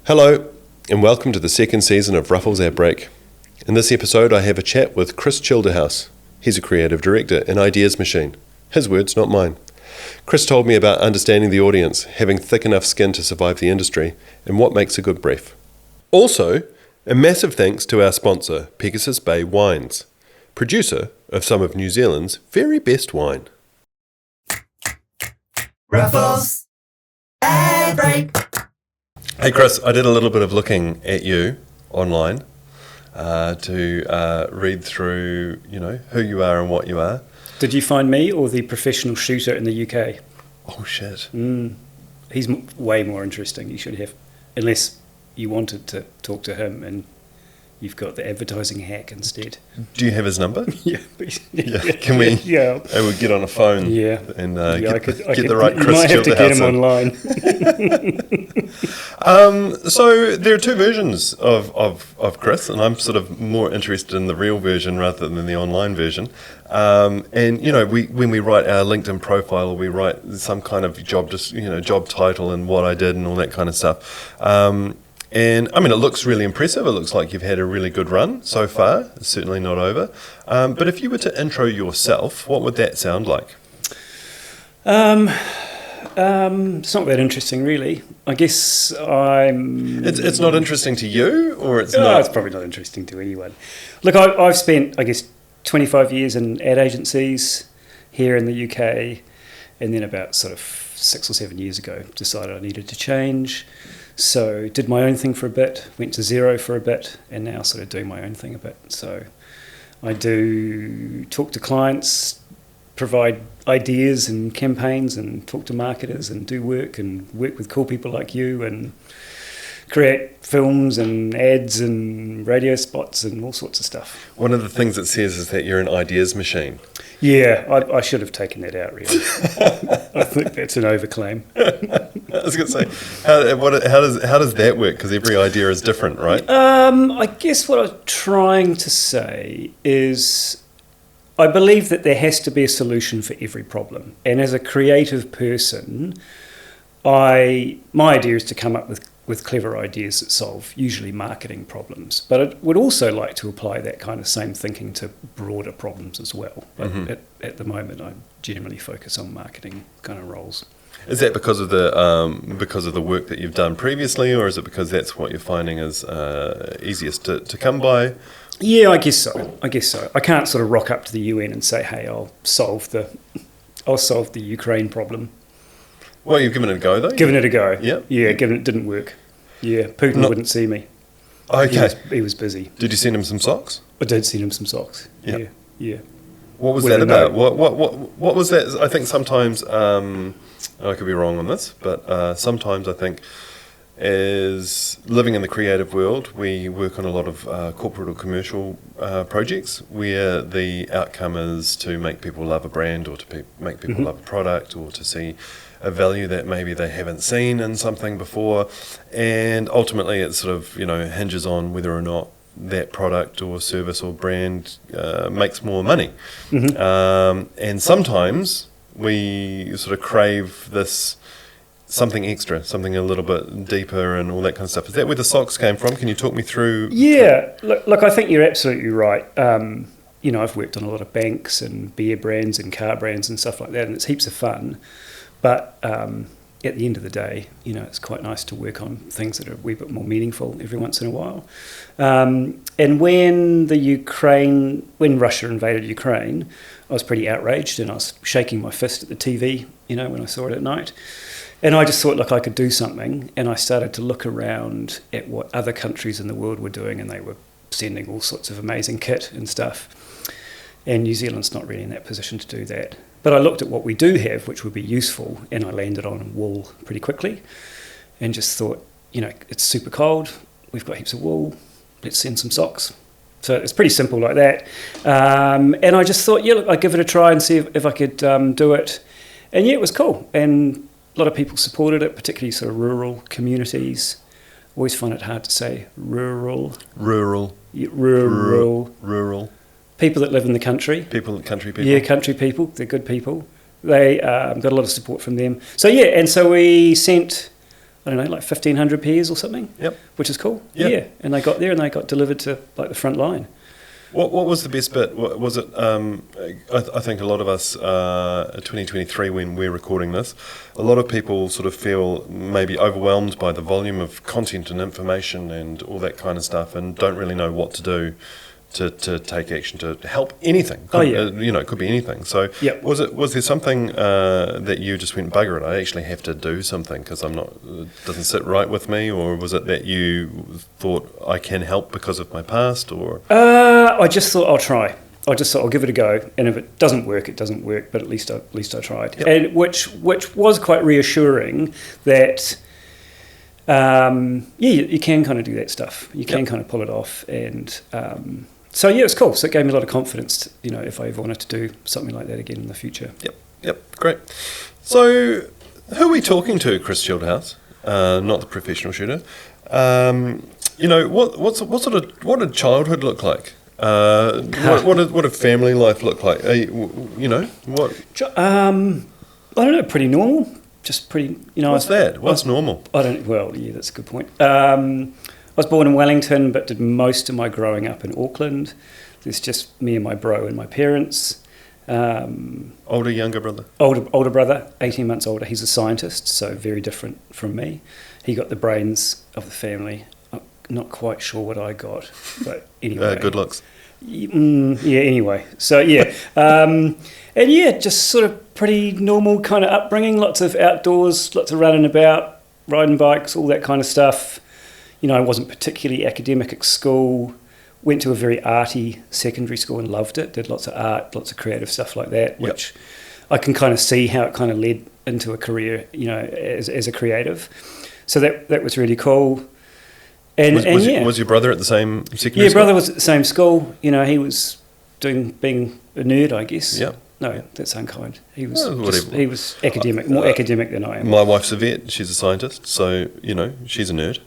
Hello, and welcome to the second season of Ruffells Ad Break. In this episode, I have a chat with Chris Childerhouse. He's a creative director in Ideas Machine. His words, not mine. Chris told me about understanding the audience, having thick enough skin to survive the industry, and what makes a good brief. Also, a massive thanks to our sponsor, Pegasus Bay Wines, producer of some of New Zealand's very best wine. Ruffells Ad Break. Hey Chris, I did a little bit of looking at you online to read through, who you are and what you are. Did you find me or the professional shooter in the UK? Oh shit. He's way more interesting. You should have, unless you wanted to talk to him and you've got the advertising hack instead. Do you have his number? Yeah. Can we? Yeah. I would get on a phone. Yeah. And get the right you Chris might have to get him online. So there are two versions of Chris, and I'm sort of more interested in the real version rather than the online version. And when we write our LinkedIn profile, we write some kind of job title and what I did and all that kind of stuff. And I mean, it looks really impressive. It looks like you've had a really good run so far. It's certainly not over. But if you were to intro yourself, what would that sound like? It's not that interesting, really. I guess It's not interesting to you, or it's not? No, it's probably not interesting to anyone. Look, I've spent, 25 years in ad agencies here in the UK, and then about sort of 6 or 7 years ago, decided I needed to change. So did my own thing for a bit, went to Xero for a bit, and now sort of doing my own thing a bit. So I do talk to clients, provide ideas and campaigns, and talk to marketers, and do work with cool people like you, and create films and ads and radio spots and all sorts of stuff. One of the things it says is that you're an ideas machine. Yeah, I should have taken that out, really. I think that's an overclaim. I was going to say, how does that work? Because every idea is different, right? I guess what I'm trying to say is I believe that there has to be a solution for every problem. And as a creative person, my idea is to come up with clever ideas that solve usually marketing problems. But I would also like to apply that kind of same thinking to broader problems as well. But at the moment, I generally focus on marketing kind of roles. Is that because of the work that you've done previously, or is it because that's what you're finding is easiest to come by? Yeah, I guess so. I can't sort of rock up to the UN and say, "Hey, I'll solve the Ukraine problem." Well, you've given it a go, though. Given it a go. Yeah. Yeah, given it didn't work. Yeah, Putin wouldn't see me. Okay. He was busy. Did you send him some socks? I did send him some socks. Yeah. Yeah. What was that about? What was that? I think sometimes, I could be wrong on this, but sometimes I think as living in the creative world, we work on a lot of corporate or commercial projects where the outcome is to make people love a brand, or to make people love a product, or to see a value that maybe they haven't seen in something before, and ultimately it sort of hinges on whether or not that product or service or brand makes more money. And sometimes we sort of crave this something extra, something a little bit deeper and all that kind of stuff. Is that where the socks came from? Can you talk me through? Yeah, look, I think you're absolutely right. I've worked on a lot of banks and beer brands and car brands and stuff like that, and it's heaps of fun. But at the end of the day, it's quite nice to work on things that are a wee bit more meaningful every once in a while. And when Russia invaded Ukraine, I was pretty outraged, and I was shaking my fist at the TV, when I saw it at night. And I just thought, look, I could do something. And I started to look around at what other countries in the world were doing, and they were sending all sorts of amazing kit and stuff. And New Zealand's not really in that position to do that. But I looked at what we do have, which would be useful, and I landed on wool pretty quickly, and just thought, it's super cold, we've got heaps of wool, let's send some socks. So it's pretty simple like that. And I just thought, look, I'd give it a try and see if I could do it. And it was cool. And a lot of people supported it, particularly sort of rural communities. Always find it hard to say rural. Rural. People that live in the country. Country people. Yeah, country people. They're good people. They got a lot of support from them. So and so we sent I don't know, like 1,500 pairs or something. Yep. Which is cool. Yep. Yeah. And they got there and they got delivered to like the front line. What was the best bit? Was it? I think a lot of us, 2023, when we're recording this, a lot of people sort of feel maybe overwhelmed by the volume of content and information and all that kind of stuff, and don't really know what to do to take action to help anything. It could be anything. So, was there something that you just went, bugger it, I actually have to do something because it doesn't sit right with me, or was it that you thought I can help because of my past, or? I just thought I'll try. I just thought I'll give it a go, and if it doesn't work, it doesn't work. But at least I tried, and which was quite reassuring that. You can kind of do that stuff. You can kind of pull it off, and so it's cool. So it gave me a lot of confidence, if I ever wanted to do something like that again in the future. Yep, great. So, who are we talking to, Chris Childerhouse? Not the professional shooter. What did childhood look like? What did family life look like? What? I don't know. Pretty normal. Just pretty. What's that? What's normal? I don't. Well, yeah, that's a good point. I was born in Wellington, but did most of my growing up in Auckland. There's just me and my bro and my parents. Older, younger brother? Older brother, 18 months older. He's a scientist, so very different from me. He got the brains of the family. I'm not quite sure what I got, but anyway. Good looks. Anyway. So, just sort of pretty normal kind of upbringing. Lots of outdoors, lots of running about, riding bikes, all that kind of stuff. I wasn't particularly academic at school. Went to a very arty secondary school and loved it. Did lots of art, lots of creative stuff like that, which I can kind of see how it kind of led into a career, as a creative. So that was really cool. And was your brother at the same secondary school? Yeah, brother was at the same school. He was being a nerd, I guess. Yeah. No, that's unkind. He was academic, more academic than I am. My wife's a vet. She's a scientist, so she's a nerd.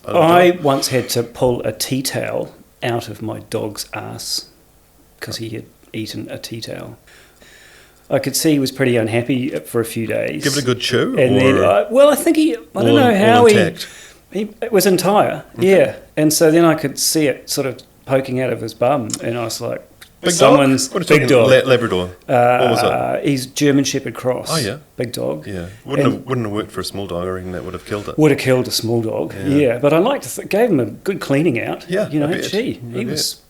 I once had to pull a tea towel out of my dog's ass because he had eaten a tea towel. I could see he was pretty unhappy for a few days. Give it a good chew, and then I think I don't know how it was entire. Okay. Yeah, and so then I could see it sort of poking out of his bum, and I was like. Big dog? Labrador. What was it? He's German Shepherd Cross. Oh, yeah. Big dog. Yeah. Wouldn't have worked for a small dog. I reckon that would have killed it. Would have killed a small dog, yeah. But I liked to gave him a good cleaning out. Yeah, he was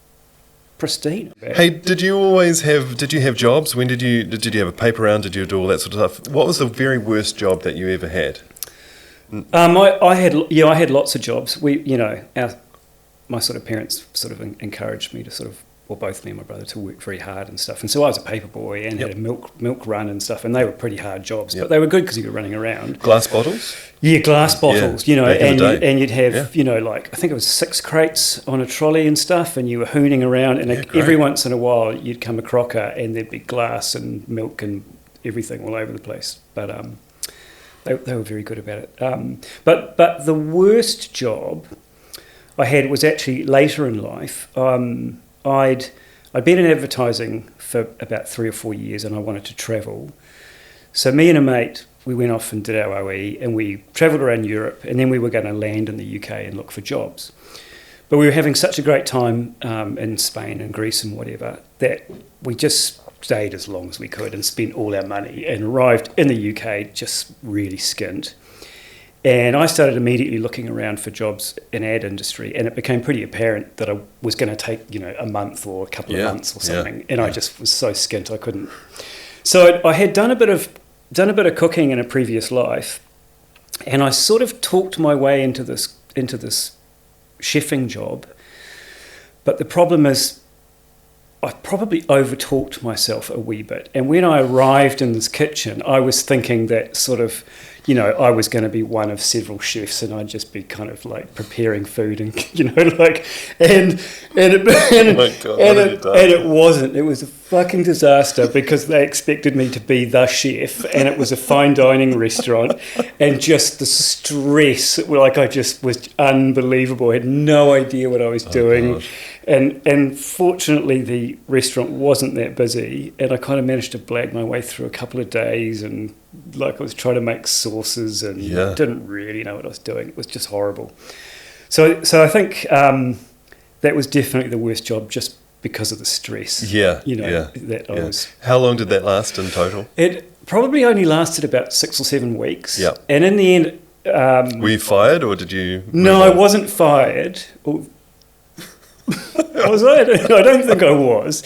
pristine. Hey, did you have jobs? When did you have a paper round? Did you do all that sort of stuff? What was the very worst job that you ever had? I had lots of jobs. My sort of parents sort of encouraged me to sort of, well, both me and my brother, to work very hard and stuff. And so I was a paper boy and had a milk run and stuff, and they were pretty hard jobs, but they were good because you were running around. Glass bottles? Yeah, glass bottles, and you'd have, I think it was 6 crates on a trolley and stuff, and you were hooning around, and every once in a while you'd come a crocker and there'd be glass and milk and everything all over the place. But they were very good about it. But the worst job I had was actually later in life. I'd been in advertising for about 3 or 4 years, and I wanted to travel. So me and a mate, we went off and did our OE, and we travelled around Europe, and then we were going to land in the UK and look for jobs. But we were having such a great time in Spain and Greece and whatever that we just stayed as long as we could and spent all our money and arrived in the UK just really skint. And I started immediately looking around for jobs in ad industry, and it became pretty apparent that I was going to take, a month or a couple of months or something. And I just was so skint I couldn't. So I had done a bit of cooking in a previous life, and I sort of talked my way into this chefing job. But the problem is, I probably overtalked myself a wee bit. And when I arrived in this kitchen, I was thinking that sort of, I was going to be one of several chefs, and I'd just be kind of like preparing food and, and it wasn't. It was fucking disaster because they expected me to be the chef and it was a fine dining restaurant, and just the stress, like I just was unbelievable. I had no idea what I was doing. Gosh. And fortunately the restaurant wasn't that busy, and I kind of managed to blag my way through a couple of days, and like I was trying to make sauces and didn't really know what I was doing. It was just horrible. So I think that was definitely the worst job, just because of the stress. Yeah, That I was. How long did that last in total? It probably only lasted about 6 or 7 weeks. Yeah. And in the end, were you fired, or did you? no, I wasn't fired. Was I? I don't think I was.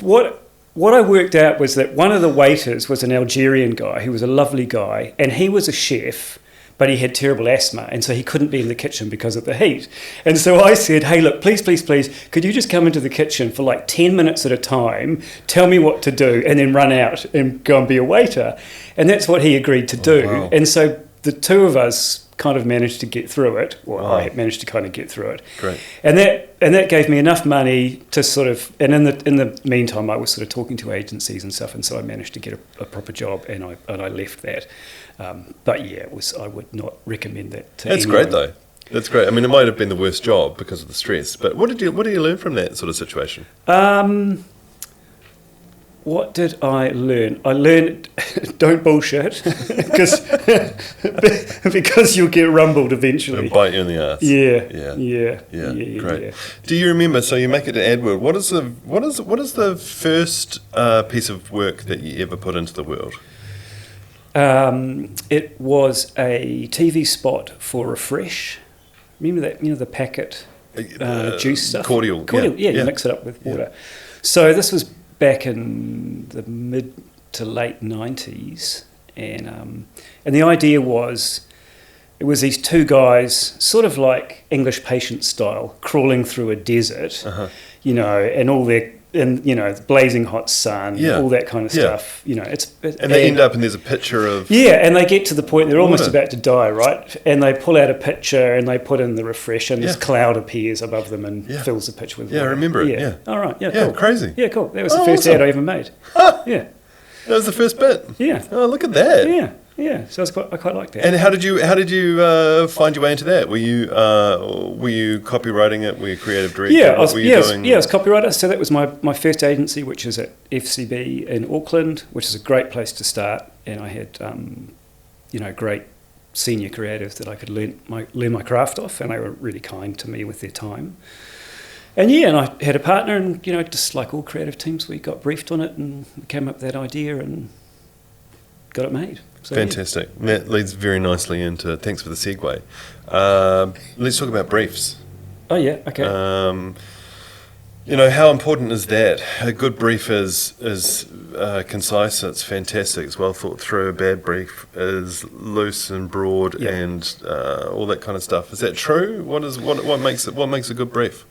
What I worked out was that one of the waiters was an Algerian guy. He was a lovely guy, and he was a chef, but he had terrible asthma, and so he couldn't be in the kitchen because of the heat. And so I said, hey, look, please, could you just come into the kitchen for like 10 minutes at a time, tell me what to do, and then run out and go and be a waiter? And that's what he agreed to do. Wow. And so the two of us kind of managed to get through it, or I managed to kind of get through it. Great. And that gave me enough money to sort of, and in the meantime, I was sort of talking to agencies and stuff, and so I managed to get a proper job, and I left that. But yeah, I would not recommend that to That's anyone. great though. That's great. I mean, it might have been the worst job because of the stress, but what did you learn from that sort of situation? What did I learn? I learned don't bullshit because you'll get rumbled eventually. It'll bite you in the ass. Yeah. Great. Yeah. Do you remember? So you make it to AdWorld. What is the first piece of work that you ever put into the world? It was a TV spot for Refresh. Remember that? The packet juice stuff. Cordial. Yeah. You mix it up with water. So this was back in the mid to late 90s, and the idea was it was these two guys, sort of like English Patient style, crawling through a desert, and all their blazing hot sun, all that kind of stuff. And they end up, and there's a picture of and they get to the point they're almost water. about to die, right? And they pull out a pitcher and they put in the Refresh, and this cloud appears above them and fills the pitcher with water. I remember it. Yeah. All right. Yeah. Yeah, Cool. crazy. Yeah. Cool. That was the first awesome. ad I ever made. Yeah. That was the first bit. Yeah. Oh, look at that. Yeah. Yeah. So I quite like that. And how did you find your way into that? Were you copywriting it? Were you creative director? Yeah, I What was were you doing? I was copywriter. So that was my first agency, which is at FCB in Auckland, which is a great place to start. And I had great senior creatives that I could learn my craft off, and they were really kind to me with their time. And I had a partner, and just like all creative teams, we got briefed on it and came up with that idea and got it made. So, Fantastic. That leads very nicely into. Thanks for the segue. Let's talk about briefs. Oh yeah. Okay. How important is that? A good brief is concise. It's fantastic. It's well thought through. A bad brief is loose and broad and all that kind of stuff. Is that true? What makes a good brief?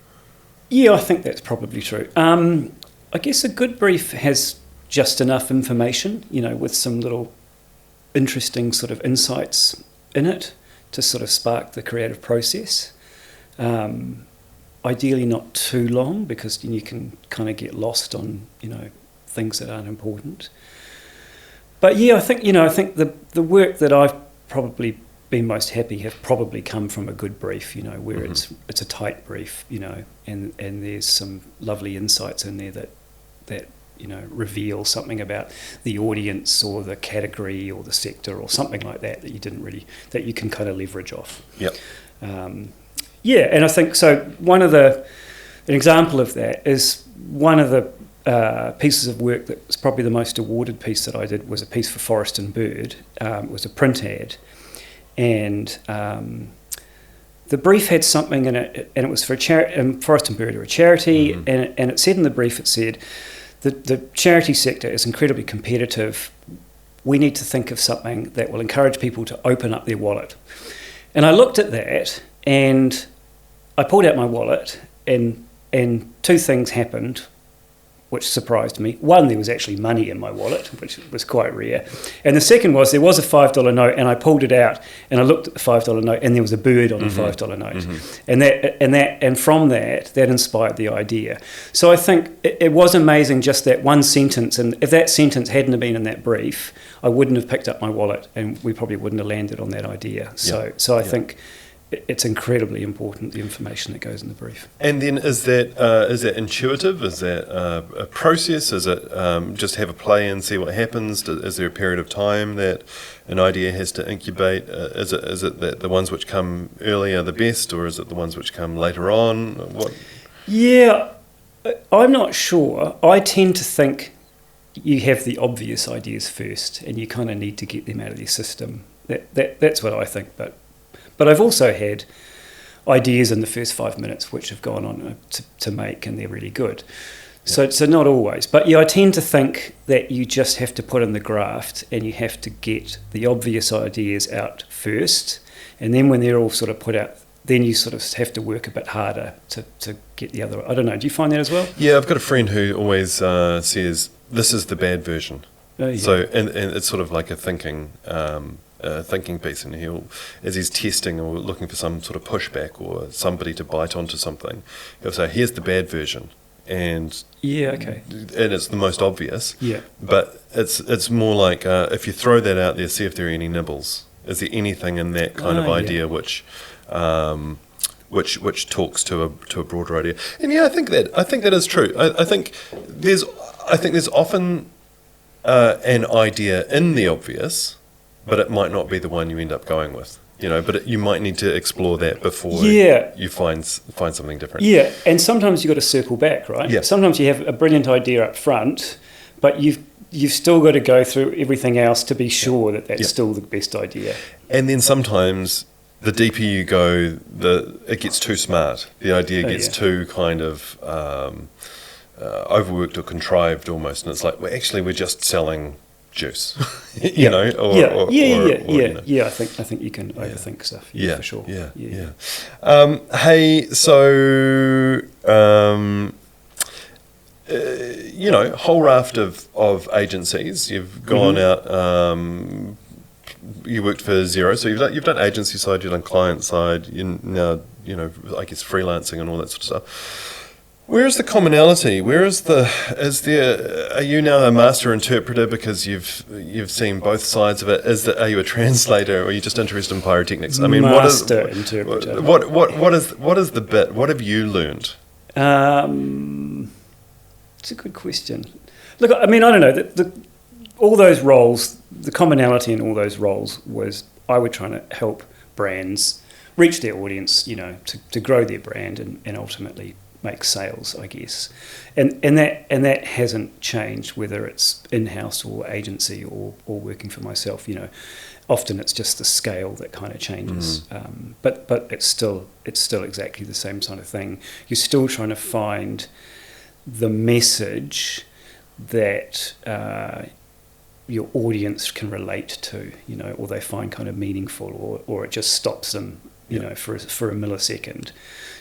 Yeah, I think that's probably true. I guess a good brief has just enough information, with some little interesting sort of insights in it to sort of spark the creative process. Ideally not too long, because you can kind of get lost on, things that aren't important. But yeah, I think the work that I've probably been most happy have probably come from a good brief, where it's a tight brief, and there's some lovely insights in there that reveal something about the audience or the category or the sector or something like that that you can kind of leverage off. Yep. And I think so. An example of that is one of the pieces of work that was probably the most awarded piece that I did was a piece for Forest and Bird. It was a print ad, and the brief had something in it, and it was for a charity. Forest and Bird are a charity, and it said in the brief, it said, the charity sector is incredibly competitive. We need to think of something that will encourage people to open up their wallet. And I looked at that, and I pulled out my wallet, and two things happened. which surprised me. One, there was actually money in my wallet, which was quite rare. And the second was there was a $5 note, and I pulled it out, and I looked at the $5 note, and there was a bird on the $5 note. And from that inspired the idea. So I think it was amazing, just that one sentence, and if that sentence hadn't have been in that brief, I wouldn't have picked up my wallet, and we probably wouldn't have landed on that idea. So I think it's incredibly important, the information that goes in the brief. And then is that intuitive? Is that a process? Is it just have a play and see what happens? Is there a period of time that an idea has to incubate? Is it that the ones which come early are the best, or is it the ones which come later on? What? Yeah, I'm not sure. I tend to think you have the obvious ideas first, and you kind of need to get them out of your system. That's what I think, But I've also had ideas in the first 5 minutes which have gone on to make, and they're really good. So not always. But yeah, I tend to think that you just have to put in the graft, and you have to get the obvious ideas out first. And then when they're all sort of put out, then you sort of have to work a bit harder to get the other. I don't know. Do you find that as well? Yeah, I've got a friend who always says, this is the bad version. Oh, yeah. So, and it's sort of like a thinking piece, and as he's testing or looking for some sort of pushback or somebody to bite onto something, he'll say, here's the bad version, and it's the most obvious. Yeah. But it's more like if you throw that out there, see if there are any nibbles. Is there anything in that kind of idea which talks to a broader idea? And yeah, I think that is true. I think there's often an idea in the obvious, but it might not be the one you end up going with, but you might need to explore that before you find something different. Yeah, and sometimes you've got to circle back, right? Yeah. Sometimes you have a brilliant idea up front, but you've still got to go through everything else to be sure that that's still the best idea. And then sometimes the deeper you go, it gets too smart. The idea gets too kind of overworked or contrived almost, and it's like, well, actually we're just selling juice, you know, or I think you can overthink stuff. For sure. Hey, so whole raft of agencies. You've gone out. You worked for Xero, so you've done agency side, you've done client side. You now, I guess freelancing and all that sort of stuff. Where is the commonality? Are you now a master interpreter because you've seen both sides of it? Are you a translator, or are you just interested in pyrotechnics? I mean, interpreter. What is the bit? What have you learned? It's a good question. Look, I mean, I don't know. All those roles, the commonality in all those roles was I was trying to help brands reach their audience, to grow their brand and ultimately make sales, I guess, and that hasn't changed, whether it's in-house or agency or working for myself. Often it's just the scale that kind of changes, but it's still exactly the same sort of thing. You're still trying to find the message that your audience can relate to, or they find kind of meaningful, or it just stops them, for a millisecond,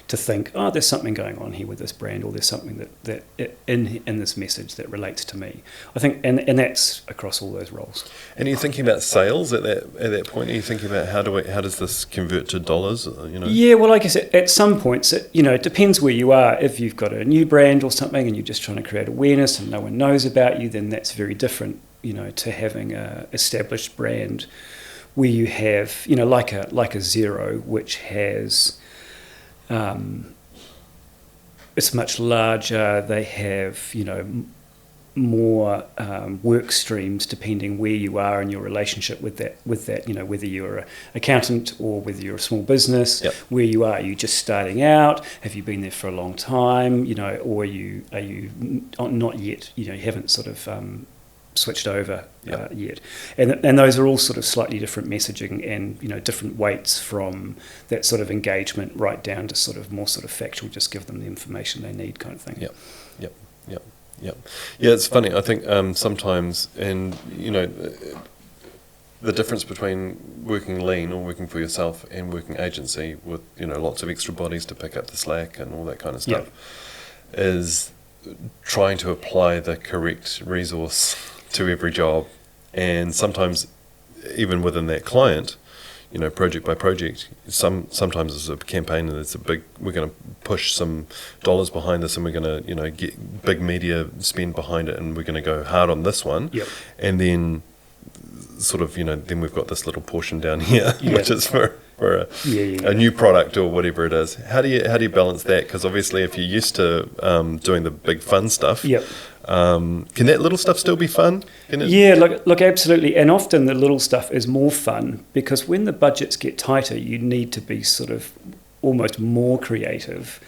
to think, oh, there's something going on here with this brand, or there's something that in this message that relates to me. I think, and that's across all those roles. And are you thinking about sales at that point? Are you thinking about how does this convert to dollars? Yeah, well, I guess at some points, it depends where you are. If you've got a new brand or something, and you're just trying to create awareness, and no one knows about you, then that's very different, to having a established brand where you have, like a Xero, which has. It's much larger. They have, more work streams depending where you are in your relationship with that. Whether you're an accountant or whether you're a small business, where you are you just starting out? Have you been there for a long time? Or are you not yet? You haven't sort of switched over yet, and those are all sort of slightly different messaging and different weights from that sort of engagement right down to sort of more sort of factual, just give them the information they need kind of thing. Yeah, it's funny. I think sometimes, and the difference between working lean or working for yourself and working agency with lots of extra bodies to pick up the slack and all that kind of stuff is trying to apply the correct resource to every job, and sometimes even within that client, project by project, sometimes it's a campaign and it's we're going to push some dollars behind this, and we're going to get big media spend behind it, and we're going to go hard on this one. Yep. And then sort of then we've got this little portion down here, which is for a new product or whatever it is. How do you balance that? Because obviously if you're used to doing the big fun stuff, Yep. Can that little stuff still be fun? Look, absolutely. And often the little stuff is more fun, because when the budgets get tighter, you need to be sort of almost more creative,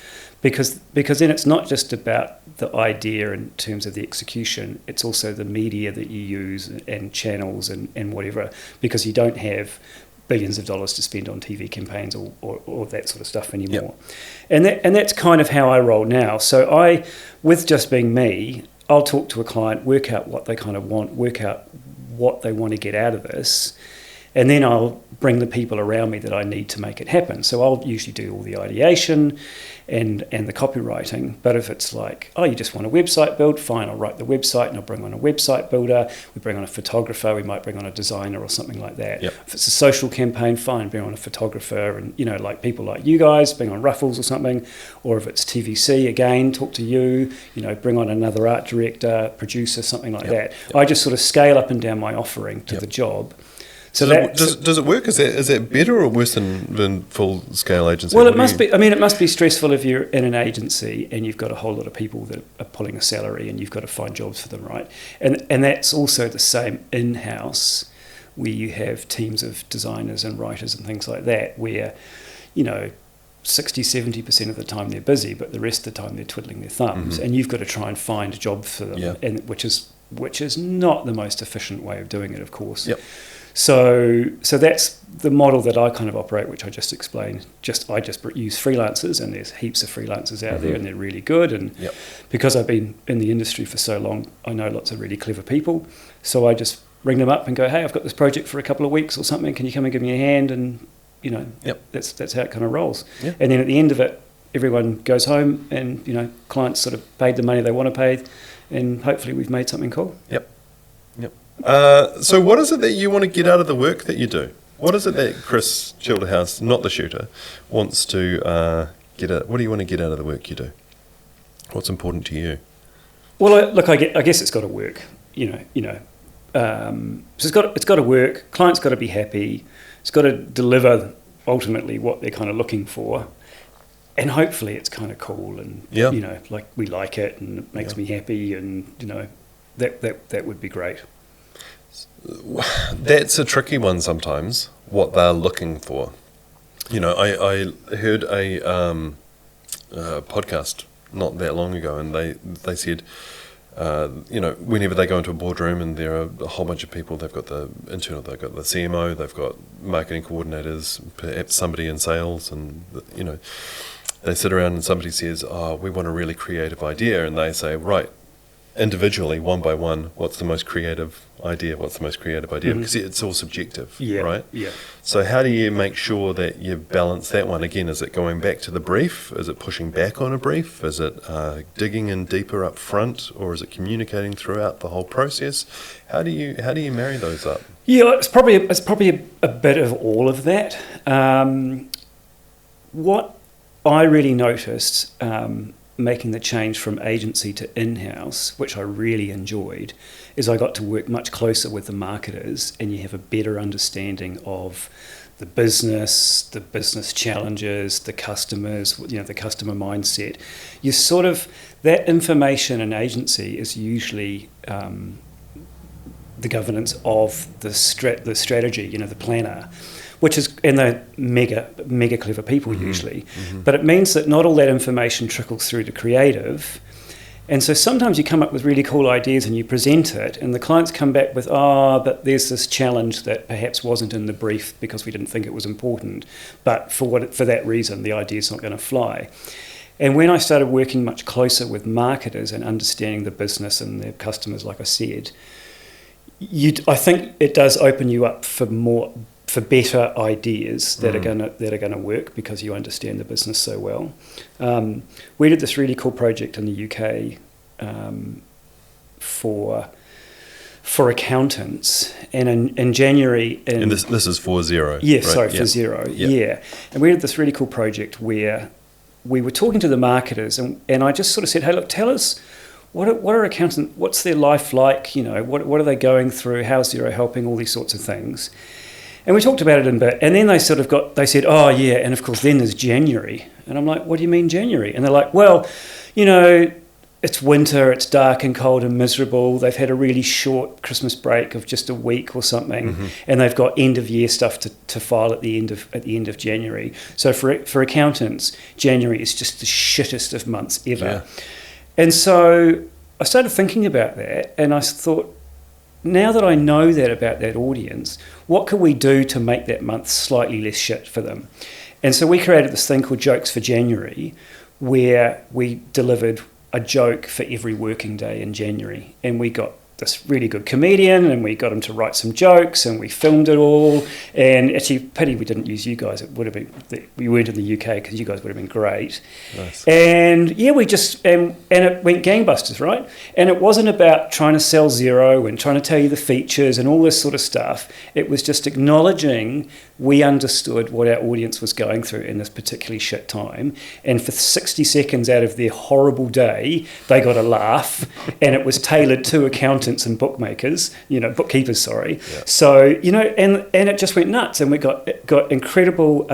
because then it's not just about the idea in terms of the execution, it's also the media that you use and channels and whatever, because you don't have billions of dollars to spend on TV campaigns or that sort of stuff anymore. Yep. And that's kind of how I roll now. So with just being me, I'll talk to a client, work out what they kind of want, work out what they want to get out of this, and then I'll bring the people around me that I need to make it happen. So I'll usually do all the ideation and the copywriting. But if it's like, you just want a website build, fine, I'll write the website and I'll bring on a website builder. We bring on a photographer, we might bring on a designer or something like that. Yep. If it's a social campaign, fine, bring on a photographer and, like people like you guys, bring on Ruffells or something. Or if it's TVC, again, talk to you, bring on another art director, producer, something like that. Yep. I just sort of scale up and down my offering to the job. So does it work? Is that better or worse than full scale agency? Well, it must be. I mean, it must be stressful if you're in an agency and you've got a whole lot of people that are pulling a salary and you've got to find jobs for them, right? And that's also the same in-house, where you have teams of designers and writers and things like that, where 60-70% of the time they're busy, but the rest of the time they're twiddling their thumbs, mm-hmm. and you've got to try and find a job for them, and which is not the most efficient way of doing it, of course. Yep. So that's the model that I kind of operate, which I just explained. I just use freelancers, and there's heaps of freelancers out there, and they're really good. And because I've been in the industry for so long, I know lots of really clever people. So I just ring them up and go, hey, I've got this project for a couple of weeks or something. Can you come and give me a hand? And that's how it kind of rolls. Yep. And then at the end of it, everyone goes home, and clients sort of paid the money they want to pay, and hopefully we've made something cool. Yep. So what is it that you want to get out of the work that you do? What is it that Chris Childerhouse, not the shooter, wants to get out? What do you want to get out of the work you do? What's important to you? Well, I guess it's got to work. So it's got to work. Client's got to be happy. It's got to deliver ultimately what they're kind of looking for, and hopefully it's kind of cool and like we like it and it makes me happy, and that would be great. That's a tricky one sometimes, what they're looking for. I heard a podcast not that long ago, and they said, whenever they go into a boardroom and there are a whole bunch of people, they've got the CMO, they've got marketing coordinators, perhaps somebody in sales, and they sit around and somebody says, we want a really creative idea, and they say, right, individually, one by one, what's the most creative idea? Mm-hmm. Because it's all subjective, right? Yeah. So how do you make sure that you balance that one? Again, is it going back to the brief? Is it pushing back on a brief? Is it digging in deeper up front, or is it communicating throughout the whole process? How do you marry those up? Yeah, it's probably a bit of all of that. What I really noticed making the change from agency to in-house, which I really enjoyed, is I got to work much closer with the marketers, and you have a better understanding of the business challenges, the customers, the customer mindset. You sort of, that information in agency is usually the governance of the strategy, the planner, which is, and they're mega clever people usually. Mm-hmm. But it means that not all that information trickles through to creative. And so sometimes you come up with really cool ideas and you present it, and the clients come back with, but there's this challenge that perhaps wasn't in the brief because we didn't think it was important. But for that reason, the idea's not going to fly. And when I started working much closer with marketers and understanding the business and their customers, like I said, I think it does open you up for better ideas that are gonna work, because you understand the business so well. We did this really cool project in the UK for accountants, and in January... And this is for Xero, yeah, right? sorry, for Xero, yeah. And we had this really cool project where we were talking to the marketers, and I just sort of said, hey, look, tell us, what are accountants, what's their life like, you know, what are they going through, how's Xero helping, all these sorts of things. And we talked about it in a bit, and then they said, oh yeah, and of course then there's January. And I'm like, what do you mean January? And they're like, well, you know, it's winter, it's dark and cold and miserable. They've had a really short Christmas break of just a week or something, and they've got end of year stuff to file at the end of January. So for accountants, January is just the shittest of months ever. Yeah. And so I started thinking about that, and I thought, now that I know that about that audience, what can we do to make that month slightly less shit for them? And so we created this thing called Jokes for January, where we delivered a joke for every working day in January. And we got this really good comedian, and we got him to write some jokes, and we filmed it all. And actually, pity we didn't use you guys. It would have been, we weren't in the UK, because you guys would have been great. Nice. And yeah, we just, and it went gangbusters, right? And it wasn't about trying to sell Xero and trying to tell you the features and all this sort of stuff. It was just acknowledging we understood what our audience was going through in this particularly shit time. And for 60 seconds out of their horrible day, they got a laugh, and it was tailored to accountants and bookmakers, you know, bookkeepers, sorry. Yeah. So, you know, and it just went nuts, and we got incredible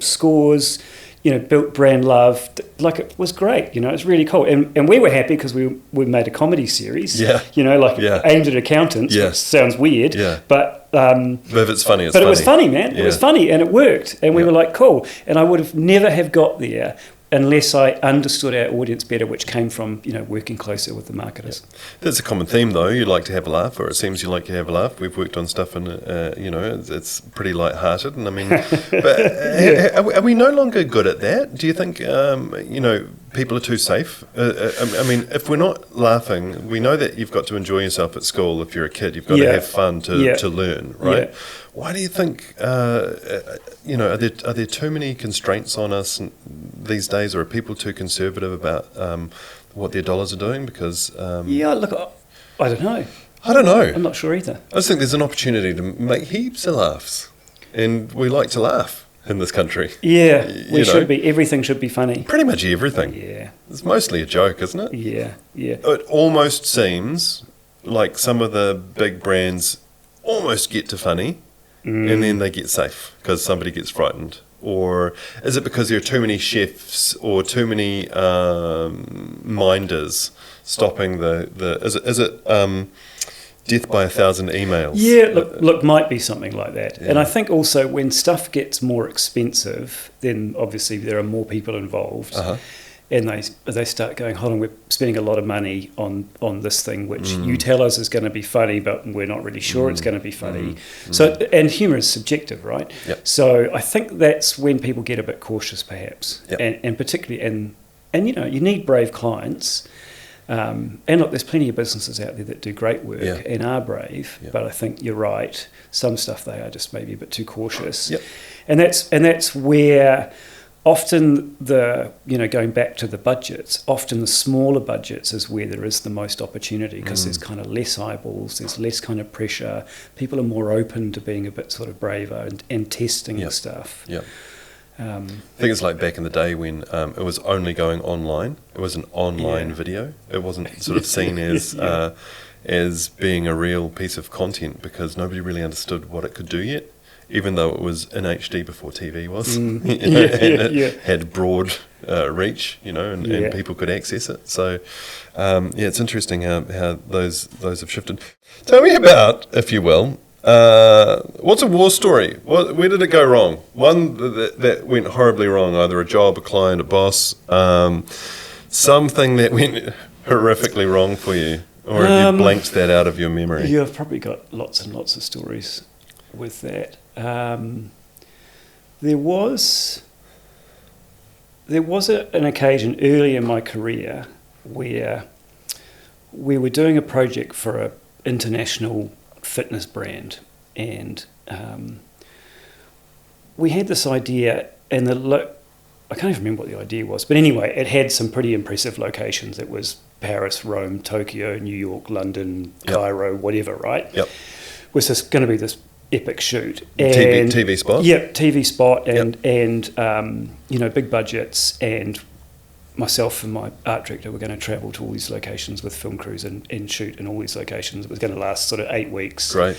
scores, you know, built brand love. Like, it was great, you know, it was really cool. And we were happy because we made a comedy series, you know, like aimed at accountants, which sounds weird, but if it's funny, it's funny. But it was funny, man. It was funny, and it worked. And we were like, cool. And I would have never have got there unless I understood our audience better, which came from, you know, working closer with the marketers. Yeah. That's a common theme, though. You like to have a laugh, or it seems you like to have a laugh. We've worked on stuff, and you know, it's pretty light-hearted. And I mean, but are we no longer good at that? Do you think, you know, people are too safe? I mean, if we're not laughing, we know that you've got to enjoy yourself at school. If you're a kid, you've got to have fun to learn, right? Yeah. Why do you think, you know, are there too many constraints on us these days, or are people too conservative about what their dollars are doing? Because look, I don't know. I don't know. I'm not sure either. I just think there's an opportunity to make heaps of laughs, and we like to laugh in this country. Yeah, we should be. Everything should be funny. Pretty much everything. Yeah. It's mostly a joke, isn't it? Yeah, yeah. It almost seems like some of the big brands almost get to funny, and then they get safe because somebody gets frightened. Or is it because there are too many chefs or too many minders stopping is it death by 1,000 emails? Yeah, look, might be something like that. Yeah. And I think also when stuff gets more expensive, then obviously there are more people involved. And they start going, hold on, we're spending a lot of money on this thing, which you tell us is going to be funny, but we're not really sure it's going to be funny. So, and humour is subjective, right? Yep. So I think that's when people get a bit cautious, perhaps, and particularly, and you know, you need brave clients. And look, there's plenty of businesses out there that do great work and are brave, but I think you're right. Some stuff they are just maybe a bit too cautious, and that's where. Often going back to the budgets, often the smaller budgets is where there is the most opportunity because there's kind of less eyeballs, there's less kind of pressure. People are more open to being a bit sort of braver and testing the stuff. Yeah. I think it's like back in the day when it was only going online. It was an online video. It wasn't sort of seen as being a real piece of content because nobody really understood what it could do yet. Even though it was in HD before TV was, it had broad reach, you know, and people could access it. So, it's interesting how those have shifted. Tell me about, if you will, what's a war story? Where did it go wrong? One that went horribly wrong, either a job, a client, a boss, something that went horrifically wrong for you, or have you blanked that out of your memory? Yeah, I've probably got lots and lots of stories with that. There was an occasion early in my career where we were doing a project for an international fitness brand, and we had this idea, and I can't even remember what the idea was. But anyway, it had some pretty impressive locations. It was Paris, Rome, Tokyo, New York, London, Cairo, whatever, right? Yep. Was this going to be this epic shoot? And TV spot? Yep, TV spot and big budgets, and myself and my art director were going to travel to all these locations with film crews and shoot in all these locations. It was going to last sort of 8 weeks. Great.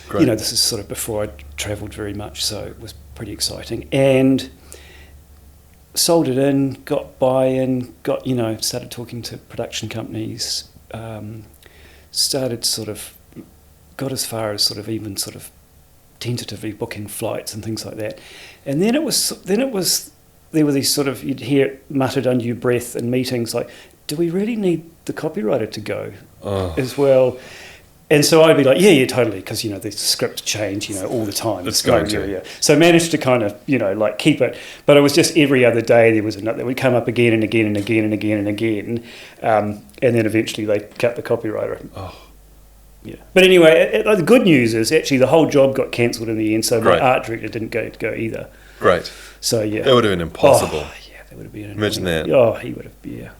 This is sort of before I travelled very much, so it was pretty exciting. And sold it in, got buy-in, started talking to production companies, got as far as even tentatively booking flights and things like that. And then it was there were these sort of, you'd hear it muttered under your breath in meetings like, do we really need the copywriter to go as well? And so I'd be like, yeah, totally, because, the scripts change, all the time. It's going to. Yeah. So I managed to kind of, keep it. But it was just every other day there was another, that would come up again and again and again and again and again. And then eventually they cut the copywriter. Oh. Yeah. But anyway, the good news is actually the whole job got cancelled in the end, so my art director didn't go either. Great. So, yeah. That would have been impossible. Oh, yeah, that would have been Imagine that. Oh, he would have, yeah.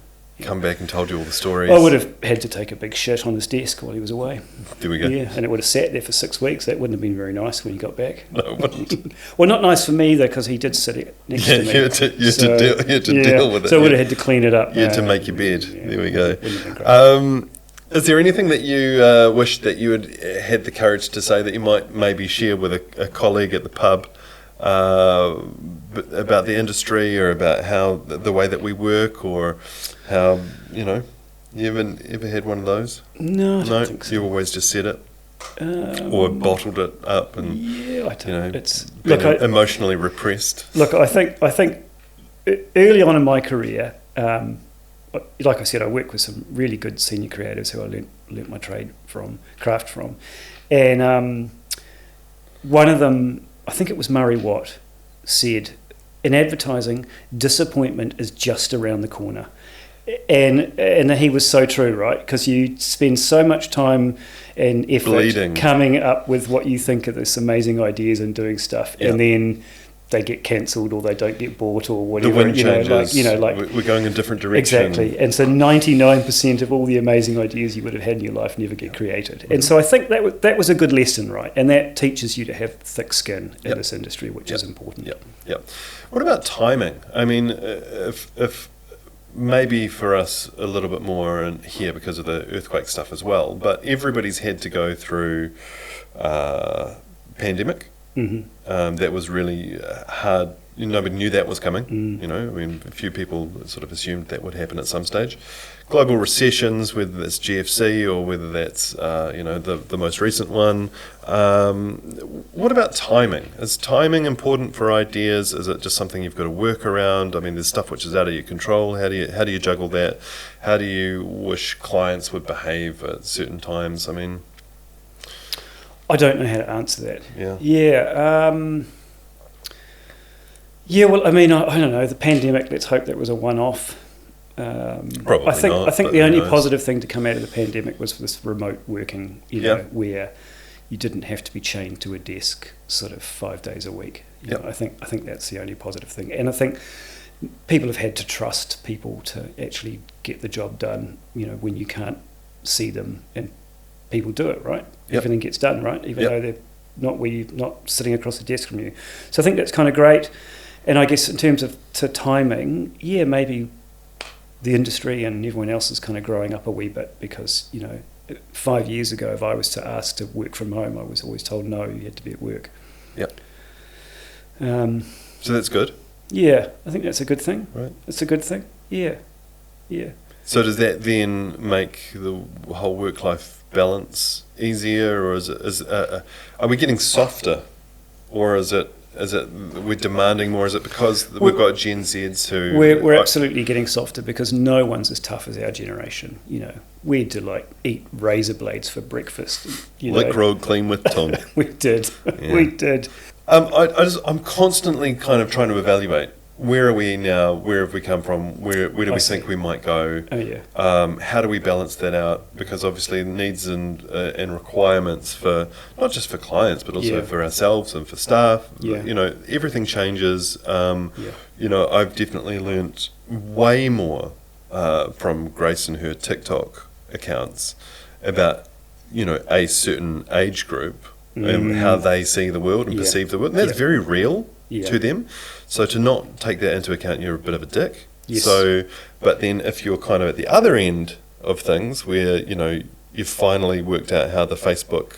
Come back and told you all the stories. I would have had to take a big shit on his desk while he was away. There we go. Yeah, and it would have sat there for 6 weeks. That wouldn't have been very nice when he got back. No, it wouldn't. Well, not nice for me, though, because he did sit next to me. You had to deal with it. So I would have had to clean it up. You had to make your bed. Yeah, there we go. Wouldn't have been great. Is there anything that you wish that you had had the courage to say that you might maybe share with a colleague at the pub about the industry, or about how the way that we work, or how, you ever had one of those? No, I don't think so. You always just said it, or bottled it up, and I don't. It's emotionally repressed. Look, I think early on in my career, like I said, I worked with some really good senior creatives who I learnt my craft from, and one of them, I think it was Murray Watt, said, in advertising, disappointment is just around the corner. And he was so true, right? Because you spend so much time and effort coming up with what you think are this amazing ideas and doing stuff, and then they get cancelled or they don't get bought or whatever. The wind changes. We're going in different directions. Exactly. And so 99% of all the amazing ideas you would have had in your life never get created. Mm-hmm. And so I think that was a good lesson, right? And that teaches you to have thick skin in this industry, which is important. Yep. What about timing? I mean, if maybe for us a little bit more in here because of the earthquake stuff as well, but everybody's had to go through pandemic. Mm-hmm. That was really hard. Nobody knew that was coming. A few people sort of assumed that would happen at some stage. Global recessions, whether that's GFC or whether that's the most recent one. What about timing? Is timing important for ideas? Is it just something you've got to work around? I mean, there's stuff which is out of your control. How do you juggle that? How do you wish clients would behave at certain times? I mean, I don't know how to answer that. Well, I mean, I don't know. The pandemic, let's hope that was a one-off. Probably I think not, I think the only positive thing to come out of the pandemic was this remote working, where you didn't have to be chained to a desk sort of 5 days a week. I think that's the only positive thing. And I think people have had to trust people to actually get the job done, when you can't see them, and people do it, right? Everything gets done, right? Even though they're not sitting across the desk from you. So I think that's kind of great. And I guess in terms of timing, maybe the industry and everyone else is kind of growing up a wee bit, because 5 years ago, if I was to ask to work from home, I was always told no, you had to be at work. So that's good. Yeah, I think that's a good thing. Right. It's a good thing. Yeah. So does that then make the whole work-life balance easier, or are we getting softer, or is it we're demanding more? Is it because we've got Gen Zs who... We're absolutely getting softer, because no one's as tough as our generation. We had to eat razor blades for breakfast. Lick road clean with tongue. We did. We did. I'm constantly kind of trying to evaluate where are we now? Where have we come from? Where do we think we might go? Oh yeah. How do we balance that out? Because obviously needs and requirements for not just for clients but also for ourselves and for staff. Yeah. You know, everything changes. You know, I've definitely learnt way more from Grace and her TikTok accounts about, you know, a certain age group and how they see the world and perceive the world. And that's very real to them. So to not take that into account, you're a bit of a dick. Yes. So, but then if you're kind of at the other end of things where, you know, you've finally worked out how the Facebook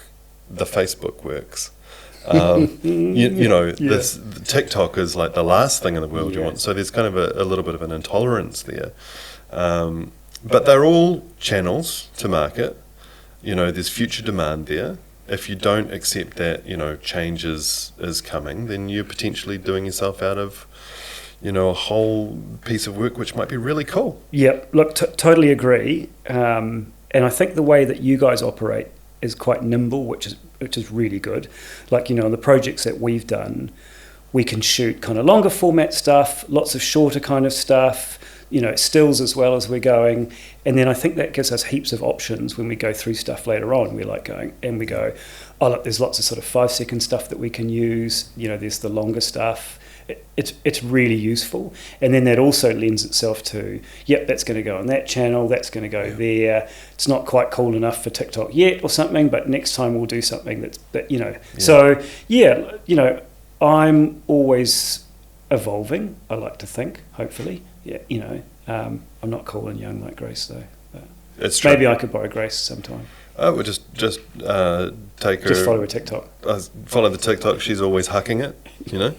works. You know, this TikTok is like the last thing in the world you want. So there's kind of a little bit of an intolerance there. But they're all channels to market. You know, there's future demand there. If you don't accept that, you know, change is coming, then you're potentially doing yourself out of, you know, a whole piece of work which might be really cool. Yeah, look, totally agree. And I think the way that you guys operate is quite nimble, which is really good. Like, you know, the projects that we've done, we can shoot kind of longer format stuff, lots of shorter kind of stuff, you know, stills as well as we're going. And then I think that gives us heaps of options when we go through stuff later on. We're like going, and we go, oh, look, there's lots of sort of 5-second stuff that we can use. You know, there's the longer stuff. It's really useful. And then that also lends itself to, yep, that's going to go on that channel, that's going to go there. It's not quite cool enough for TikTok yet or something, but next time we'll do something that you know. Yeah. So, yeah, you know, I'm always evolving, I like to think, hopefully. Yeah, you know, I'm not cool and young like Grace, though. It's true. Maybe I could borrow Grace sometime. I would just take her. Just follow her TikTok. Follow the TikTok. She's always hucking it, you know,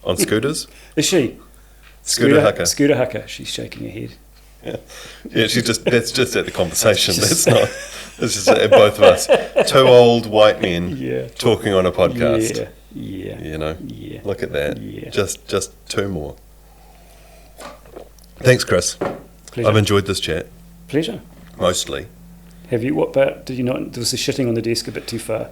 on scooters. Is she? Scooter hucker. Scooter hucker. She's shaking her head. Yeah. She's just. That's just at the conversation. That's not. This is at both of us. Two old white men talking on a podcast. Yeah. You know. Yeah. Look at that. Yeah. Just two more. Thanks, Chris. Pleasure. I've enjoyed this chat. Pleasure. Mostly. Have you? What about? Did you not? Was the shitting on the desk a bit too far?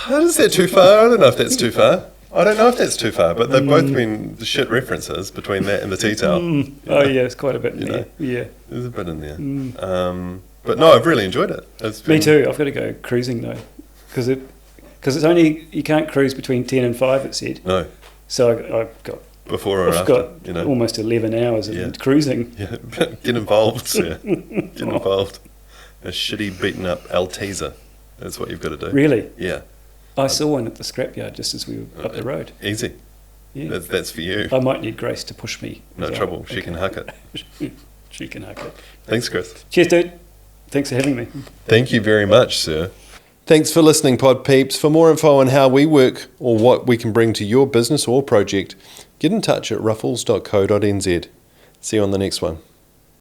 Is that too far? I don't know if that's too far. I don't know if that's too far, but they've both been the shit references between that and the tea towel. Oh yeah, it's quite a bit in there. Yeah, there's a bit in there. But no, I've really enjoyed it. Me too. I've got to go cruising though, because it's only, you can't cruise between 10 and 5. It said. No. So I've got. Before or after, got, you know, almost 11 hours of cruising. Yeah, get involved. Get involved. A shitty beaten up Alteza. That's what you've got to do. Really? Yeah. I saw one at the scrapyard just as we were up the road. Easy. Yeah. That's for you. I might need Grace to push me. No trouble. She can huck it. She can huck it. Thanks, Chris. Cheers, dude. Thanks for having me. Thank you very much, sir. Thanks for listening, Pod Peeps. For more info on how we work or what we can bring to your business or project, get in touch at ruffles.co.nz. See you on the next one.